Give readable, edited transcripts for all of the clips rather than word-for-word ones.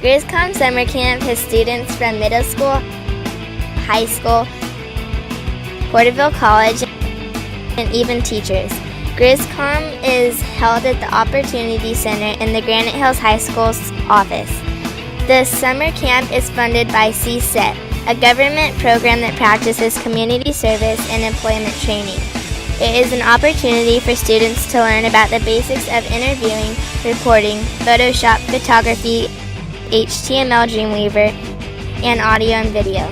GrizzComm Summer Camp has students from middle school, high school, Porterville College, and even teachers. GrizzComm is held at the Opportunity Center in the Granite Hills High School's office. The summer camp is funded by CSET, a government program that practices community service and employment training. It is an opportunity for students to learn about the basics of interviewing, reporting, Photoshop, photography, HTML Dreamweaver, and audio and video.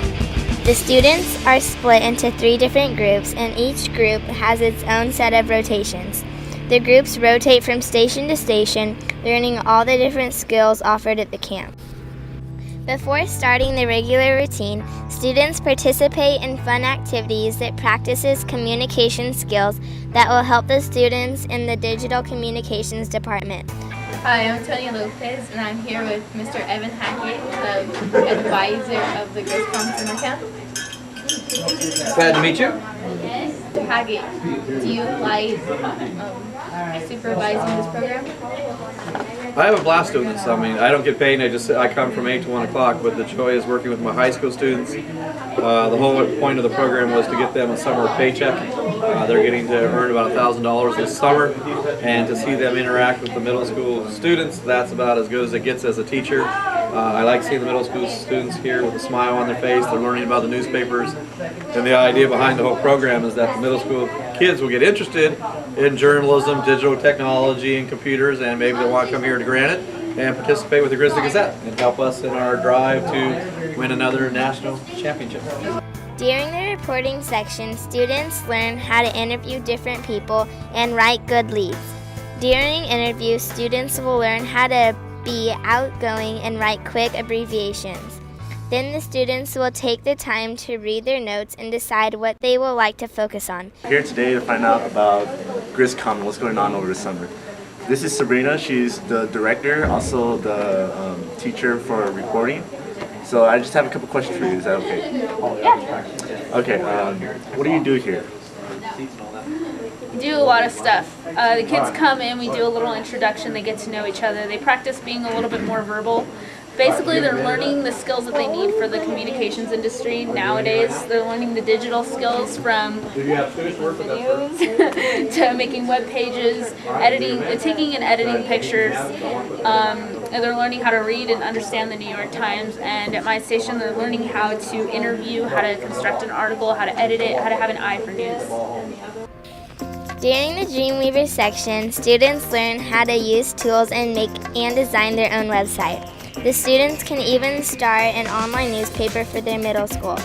The students are split into 3 different groups, and each group has its own set of rotations. The groups rotate from station to station, learning all the different skills offered at the camp. Before starting the regular routine, students participate in fun activities that practices communication skills that will help the students in the digital communications department. Hi, I'm Tony Lopez, and I'm here with Mr. Evan Hackett, advisor of the GrizzComm Summer Camp. Glad to meet you. Hackett, do you like supervising this program? I have a blast doing this. I mean, I don't get paid. I come from 8 to 1 o'clock, but the joy is working with my high school students. The whole point of the program was to get them a summer paycheck. They're getting to earn about $1,000 this summer, and to see them interact with the middle school students, that's about as good as it gets as a teacher. I like seeing the middle school students here with a smile on their face. They're learning about the newspapers, and the idea behind the whole program is that the middle school kids will get interested in journalism, digital technology, and computers, and maybe they want to come here to Granite and participate with the Grizzly Gazette and help us in our drive to win another national championship. During the reporting section, students learn how to interview different people and write good leads. During interviews, students will learn how to be outgoing and write quick abbreviations. Then the students will take the time to read their notes and decide what they will like to focus on. Here today to find out about GrizzComm and what's going on over the summer. This is Sabrina. She's the director, also the teacher for reporting. So I just have a couple questions for you. Is that okay? Yeah. Okay. What do you do here? We do a lot of stuff. The kids come in, we do a little introduction, they get to know each other. They practice being a little bit more verbal. Basically, they're learning the skills that they need for the communications industry nowadays. They're learning the digital skills from videos to making web pages, editing, taking and editing pictures. And they're learning how to read and understand the New York Times. And at my station, they're learning how to interview, how to construct an article, how to edit it, how to have an eye for news. During the Dreamweaver section, students learn how to use tools and make and design their own website. The students can even start an online newspaper for their middle school.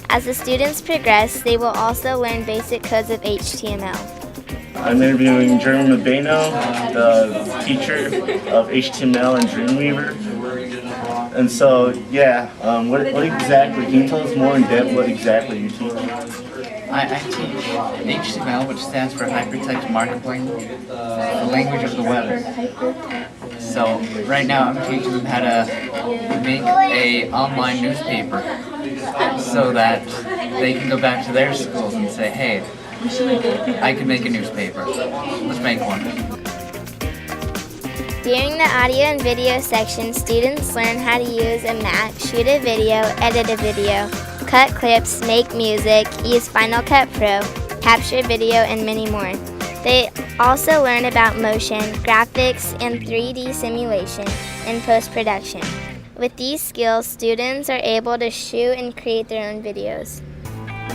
As the students progress, they will also learn basic codes of HTML. I'm interviewing Jeremy Mabeno, the teacher of HTML and Dreamweaver. And so, yeah, what exactly, can you tell us more in depth what exactly you teach? I teach HTML, which stands for Hypertext Markup Language, the language of the web. So right now I'm teaching them how to make an online newspaper so that they can go back to their schools and say, hey, I can make a newspaper. Let's make one. During the audio and video section, students learn how to use a Mac, shoot a video, edit a video, cut clips, make music, use Final Cut Pro, capture video, and many more. They also learn about motion, graphics, and 3D simulation in post-production. With these skills, students are able to shoot and create their own videos.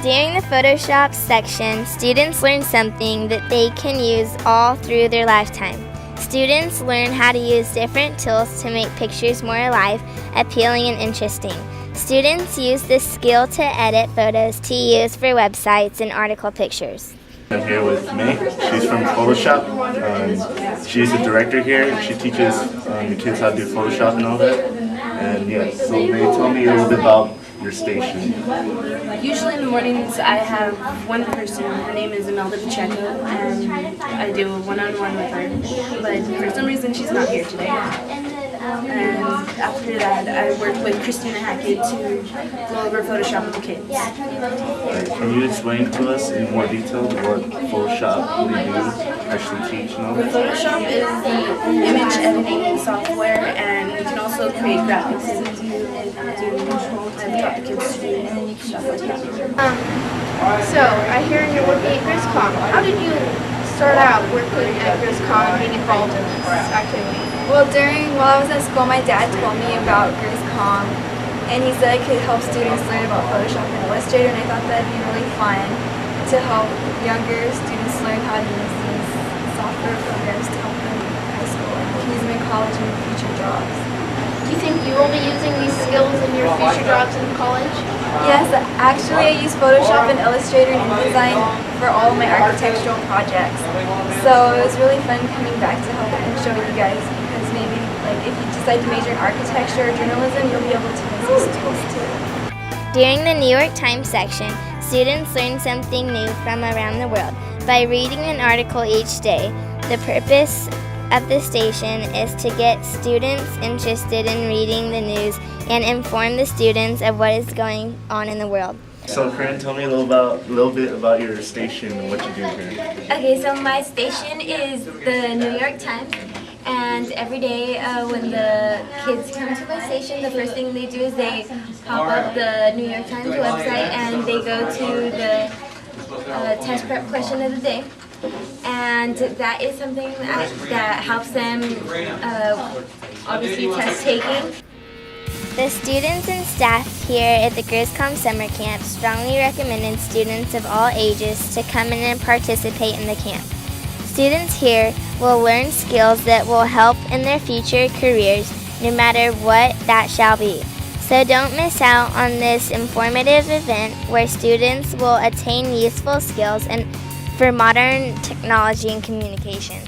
During the Photoshop section, students learn something that they can use all through their lifetime. Students learn how to use different tools to make pictures more alive, appealing, and interesting. Students use this skill to edit photos to use for websites and article pictures. I'm here with May. She's from Photoshop. She's the director here. She teaches the kids how to do Photoshop and all that. And yeah, so May, tell me a little bit about your station. Usually in the mornings I have one person. Her name is Imelda Pacheco, and I do a one-on-one with her. But for some reason she's not here today. And after that, I work with Christina Hackett to go over Photoshop with the kids. Can you explain to us in more detail what Photoshop really do, actually teach and all that? Photoshop is the image editing software, and you can also also create graphics and I've taught the kids to do stuff like that. So, I hear you're working at GrizzComm. How did you start out working at GrizzComm and being involved in this activity? Well, while I was at school, my dad told me about GrizzComm, and he said it could help students learn about Photoshop and Illustrator, and I thought that'd be really fun to help younger students learn how to use these software programs to help them in high school and use them in college and future jobs. Do you think you will be using these skills in your future jobs in college? Yes, actually I use Photoshop and Illustrator and InDesign for all of my architectural projects. So it was really fun coming back to help and show you guys, because maybe if you decide to major in architecture or journalism, you'll be able to use these tools too. During the New York Times section, students learn something new from around the world by reading an article each day. The purpose of the station is to get students interested in reading the news and inform the students of what is going on in the world. So Corinne, tell me a little bit about your station and what you do here. Okay, so my station is the New York Times, and every day when the kids come to my station, the first thing they do is they pop up the New York Times website and they go to the test prep question of the day. And that is something that helps them obviously test taking. The students and staff here at the GrizzComm Summer Camp strongly recommended students of all ages to come in and participate in the camp. Students here will learn skills that will help in their future careers, no matter what that shall be. So don't miss out on this informative event where students will attain useful skills for modern technology and communication.